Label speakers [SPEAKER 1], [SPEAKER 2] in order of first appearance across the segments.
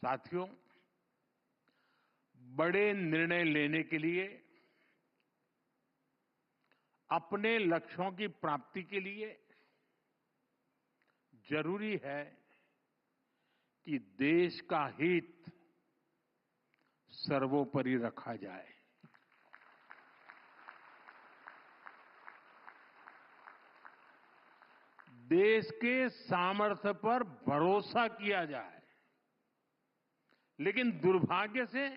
[SPEAKER 1] साथियों, बड़े निर्णय लेने के लिए, अपने लक्ष्यों की प्राप्ति के लिए जरूरी है कि देश का हित सर्वोपरि रखा जाए। देश के सामर्थ्य पर भरोसा किया जाए। लेकिन दुर्भाग्य से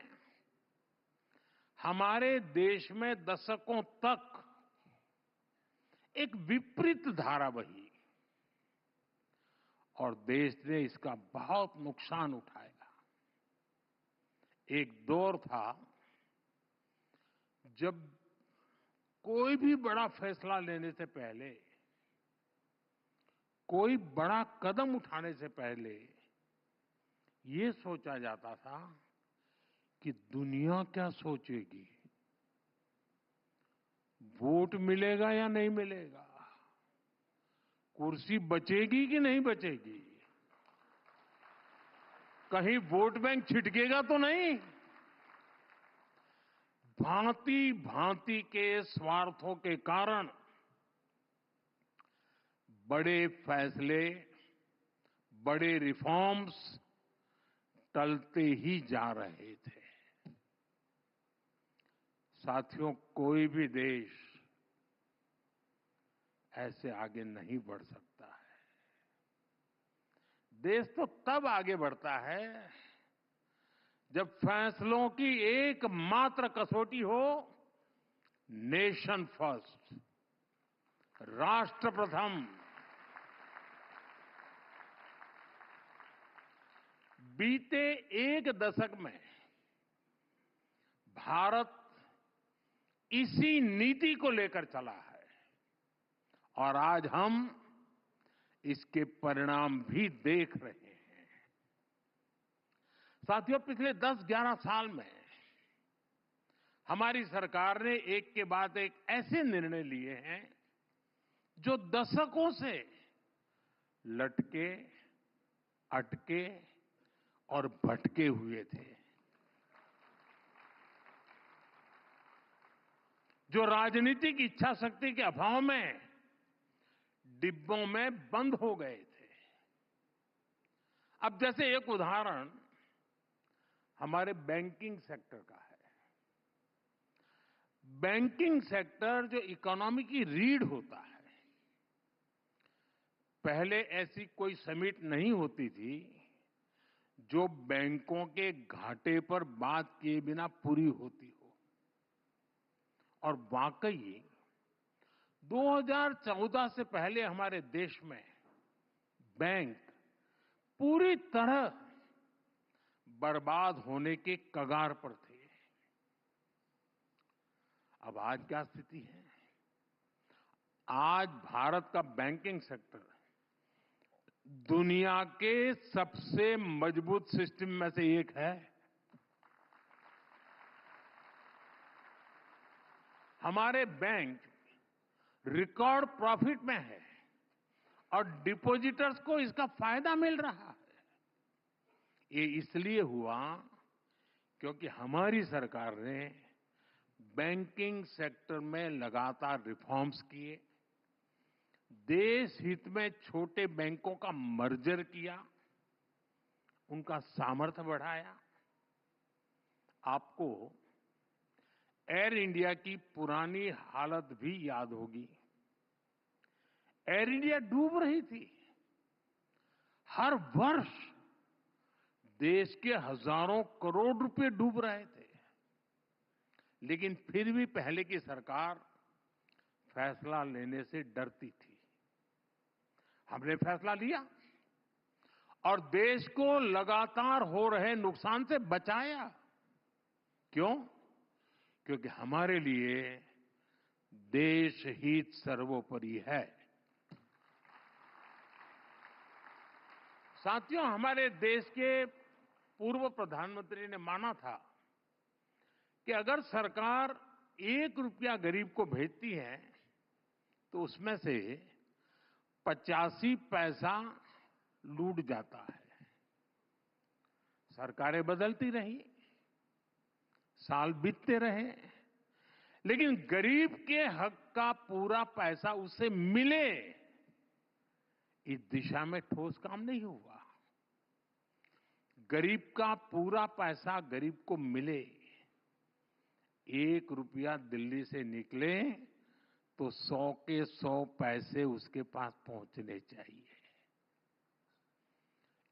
[SPEAKER 1] हमारे देश में दशकों तक एक विपरीत धारा बही और देश ने इसका बहुत नुकसान उठाया। एक दौर था जब कोई भी बड़ा फैसला लेने से पहले, कोई बड़ा कदम उठाने से पहले ये सोचा जाता था कि दुनिया क्या सोचेगी, वोट मिलेगा या नहीं मिलेगा, कुर्सी बचेगी कि नहीं बचेगी, कहीं वोट बैंक छिटकेगा तो नहीं। भांति भांति के स्वार्थों के कारण बड़े फैसले, बड़े रिफॉर्म्स टलते ही जा रहे थे। साथियों, कोई भी देश ऐसे आगे नहीं बढ़ सकता है। देश तो तब आगे बढ़ता है जब फैसलों की एकमात्र कसौटी हो नेशन फर्स्ट, राष्ट्र प्रथम। बीते एक दशक में भारत इसी नीति को लेकर चला है और आज हम इसके परिणाम भी देख रहे हैं। साथियों, पिछले 10-11 साल में हमारी सरकार ने एक के बाद एक ऐसे निर्णय लिए हैं जो दशकों से लटके, अटके और भटके हुए थे, जो राजनीतिक इच्छा शक्ति के अभाव में डिब्बों में बंद हो गए थे। अब जैसे एक उदाहरण हमारे बैंकिंग सेक्टर का है। बैंकिंग सेक्टर जो इकोनॉमी की रीढ़ होता है, पहले ऐसी कोई समिट नहीं होती थी जो बैंकों के घाटे पर बात किए बिना पूरी होती हो। और वाकई 2014 से पहले हमारे देश में बैंक पूरी तरह बर्बाद होने के कगार पर थे। अब आज क्या स्थिति है? आज भारत का बैंकिंग सेक्टर दुनिया के सबसे मजबूत सिस्टम में से एक है। हमारे बैंक रिकॉर्ड प्रॉफिट में है और डिपॉजिटर्स को इसका फायदा मिल रहा है। ये इसलिए हुआ क्योंकि हमारी सरकार ने बैंकिंग सेक्टर में लगातार रिफॉर्म्स किए, देश हित में छोटे बैंकों का मर्जर किया, उनका सामर्थ्य बढ़ाया। आपको एयर इंडिया की पुरानी हालत भी याद होगी। एयर इंडिया डूब रही थी। हर वर्ष देश के हजारों करोड़ रुपए डूब रहे थे। लेकिन फिर भी पहले की सरकार फैसला लेने से डरती थी। हमने फैसला लिया और देश को लगातार हो रहे नुकसान से बचाया। क्यों? क्योंकि हमारे लिए देश हित सर्वोपरि है। साथियों, हमारे देश के पूर्व प्रधानमंत्री ने माना था कि अगर सरकार 1 रुपया गरीब को भेजती है तो उसमें से 85 पैसा लूट जाता है। सरकारें बदलती रही, साल बीतते रहे, लेकिन गरीब के हक का पूरा पैसा उसे मिले, इस दिशा में ठोस काम नहीं हुआ। गरीब का पूरा पैसा गरीब को मिले, 1 रुपया दिल्ली से निकले तो 100 के 100 पैसे उसके पास पहुंचने चाहिए।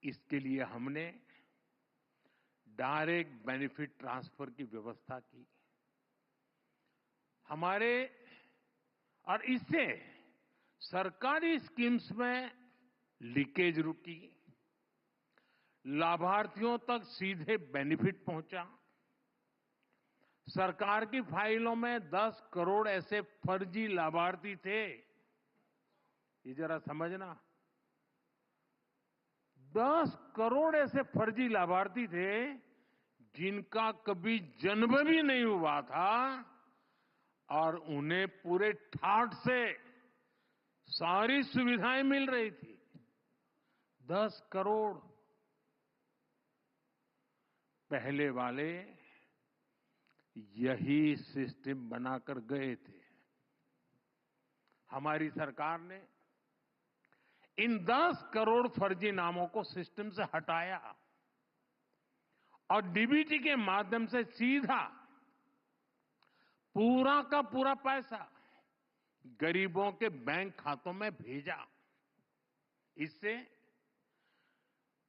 [SPEAKER 1] इसके लिए हमने डायरेक्ट बेनिफिट ट्रांसफर की व्यवस्था की। और इससे सरकारी स्कीम्स में लीकेज रुकी, लाभार्थियों तक सीधे बेनिफिट पहुंचा। सरकार की फाइलों में 10 करोड़ ऐसे फर्जी लाभार्थी थे, ये जरा समझना, 10 करोड़ ऐसे फर्जी लाभार्थी थे जिनका कभी जन्म भी नहीं हुआ था और उन्हें पूरे ठाठ से सारी सुविधाएं मिल रही थी। 10 करोड़। पहले वाले यही सिस्टम बनाकर गए थे। हमारी सरकार ने इन 10 करोड़ फर्जी नामों को सिस्टम से हटाया और डीबीटी के माध्यम से सीधा पूरा का पूरा पैसा गरीबों के बैंक खातों में भेजा। इससे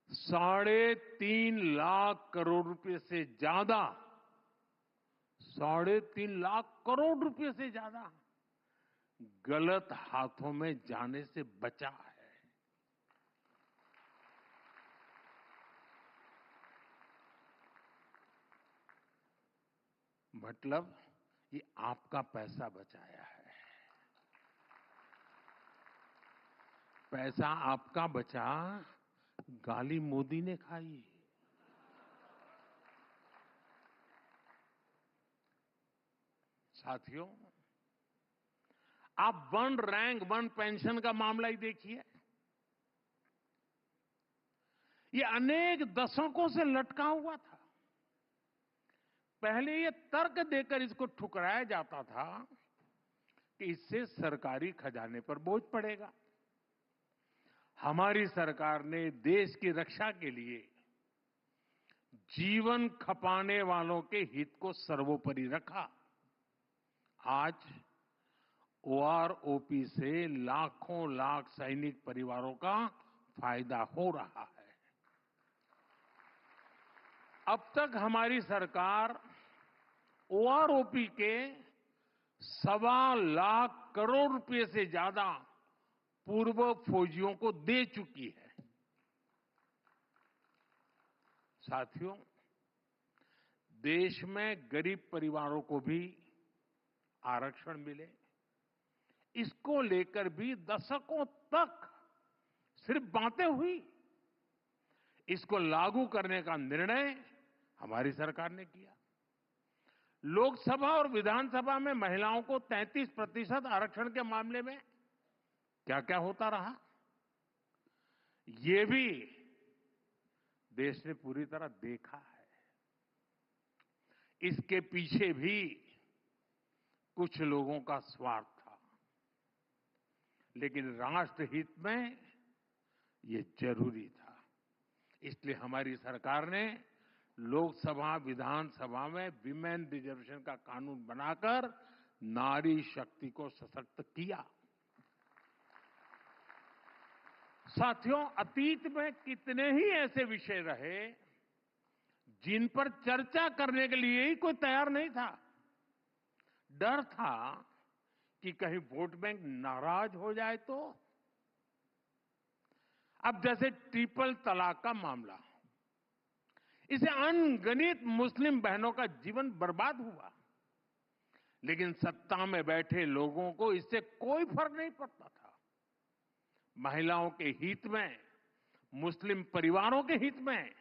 [SPEAKER 1] 3.5 लाख करोड़ रुपए से ज्यादा, 3.5 लाख करोड़ रुपए से ज्यादा गलत हाथों में जाने से बचा है। मतलब ये आपका पैसा बचाया है। पैसा आपका बचा, गाली मोदी ने खाई। साथियों, आप 1 रैंक 1 पेंशन का मामला ही देखिए। ये अनेक दशकों से लटका हुआ था। पहले ये तर्क देकर इसको ठुकराया जाता था कि इससे सरकारी खजाने पर बोझ पड़ेगा। हमारी सरकार ने देश की रक्षा के लिए जीवन खपाने वालों के हित को सर्वोपरि रखा। आज ओआरओपी से लाखों लाख सैनिक परिवारों का फायदा हो रहा है। अब तक हमारी सरकार ओआरओपी के 1.25 लाख करोड़ रुपए से ज्यादा पूर्व फौजियों को दे चुकी है। साथियों, देश में गरीब परिवारों को भी आरक्षण मिले, इसको लेकर भी दशकों तक सिर्फ बातें हुई। इसको लागू करने का निर्णय हमारी सरकार ने किया। लोकसभा और विधानसभा में महिलाओं को 33% आरक्षण के मामले में क्या क्या होता रहा, ये भी देश ने पूरी तरह देखा है। इसके पीछे भी कुछ लोगों का स्वार्थ था, लेकिन राष्ट्र हित में ये जरूरी था। इसलिए हमारी सरकार ने लोकसभा विधानसभा में विमेन रिजर्वेशन का कानून बनाकर नारी शक्ति को सशक्त किया। साथियों, अतीत में कितने ही ऐसे विषय रहे जिन पर चर्चा करने के लिए ही कोई तैयार नहीं था। डर था कि कहीं वोट बैंक नाराज हो जाए तो। अब जैसे ट्रिपल तलाक का मामला, इसे अनगिनत मुस्लिम बहनों का जीवन बर्बाद हुआ, लेकिन सत्ता में बैठे लोगों को इससे कोई फर्क नहीं पड़ता था। महिलाओं के हित में, मुस्लिम परिवारों के हित में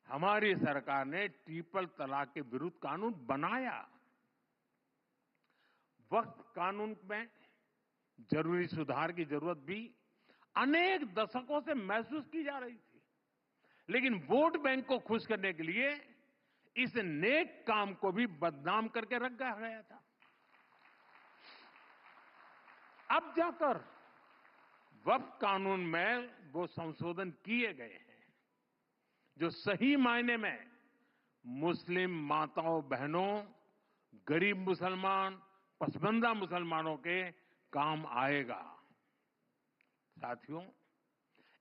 [SPEAKER 1] हमारी सरकार ने ट्रिपल तलाक के विरुद्ध कानून बनाया। वक्फ कानून में जरूरी सुधार की जरूरत भी अनेक दशकों से महसूस की जा रही थी, लेकिन वोट बैंक को खुश करने के लिए इस नेक काम को भी बदनाम करके रखा गया था। अब जाकर वक्फ कानून में वो संशोधन किए गए हैं जो सही मायने में मुस्लिम माताओं बहनों, गरीब मुसलमान, पसमानदा मुसलमानों के काम आएगा। साथियों,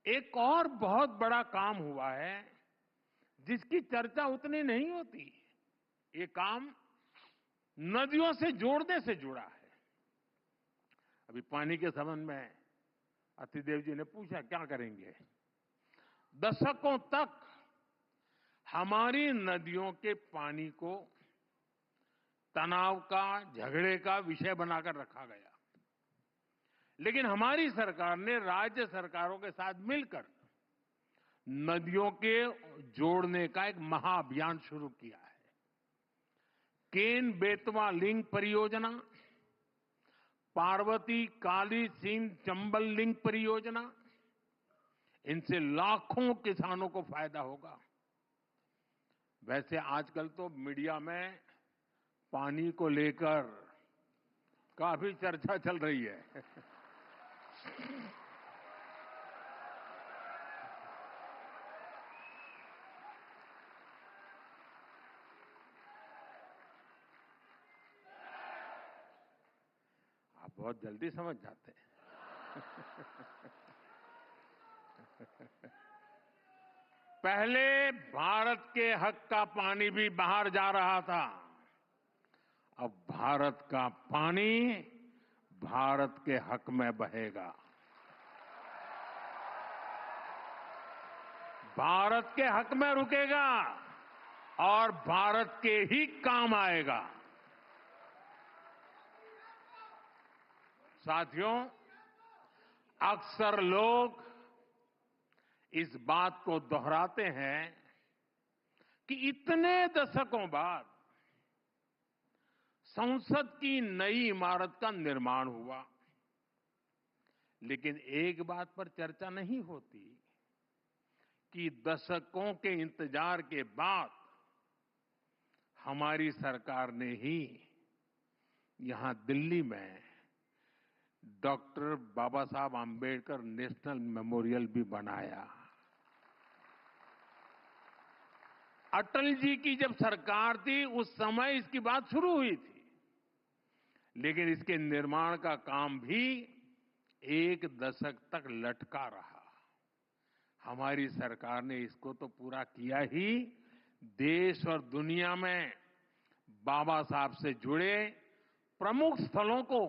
[SPEAKER 1] एक और बहुत बड़ा काम हुआ है जिसकी चर्चा उतनी नहीं होती। ये काम नदियों से जोड़ने से जुड़ा है। अभी पानी के संबंध में अतिदेव जी ने पूछा क्या करेंगे। दशकों तक हमारी नदियों के पानी को तनाव का, झगड़े का विषय बनाकर रखा गया, लेकिन हमारी सरकार ने राज्य सरकारों के साथ मिलकर नदियों के जोड़ने का एक महाअभियान शुरू किया है। केन बेतवा लिंक परियोजना, पार्वती काली सिंध चंबल लिंक परियोजना, इनसे लाखों किसानों को फायदा होगा। वैसे आजकल तो मीडिया में पानी को लेकर काफी चर्चा चल रही है। आप बहुत जल्दी समझ जाते हैं। पहले भारत के हक का पानी भी बाहर जा रहा था। अब भारत का पानी भारत के हक में बहेगा। भारत के हक में रुकेगा और भारत के ही काम आएगा। साथियों, अक्सर लोग इस बात को दोहराते हैं कि इतने दशकों बाद संसद की नई इमारत का निर्माण हुआ, लेकिन एक बात पर चर्चा नहीं होती कि दशकों के इंतजार के बाद हमारी सरकार ने ही यहां दिल्ली में डॉक्टर बाबा साहब आंबेडकर नेशनल मेमोरियल भी बनाया। अटल जी की जब सरकार थी उस समय इसकी बात शुरू हुई थी, लेकिन इसके निर्माण का काम भी एक दशक तक लटका रहा। हमारी सरकार ने इसको तो पूरा किया ही, देश और दुनिया में बाबा साहब से जुड़े प्रमुख स्थलों को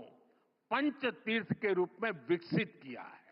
[SPEAKER 1] पंच तीर्थ के रूप में विकसित किया है।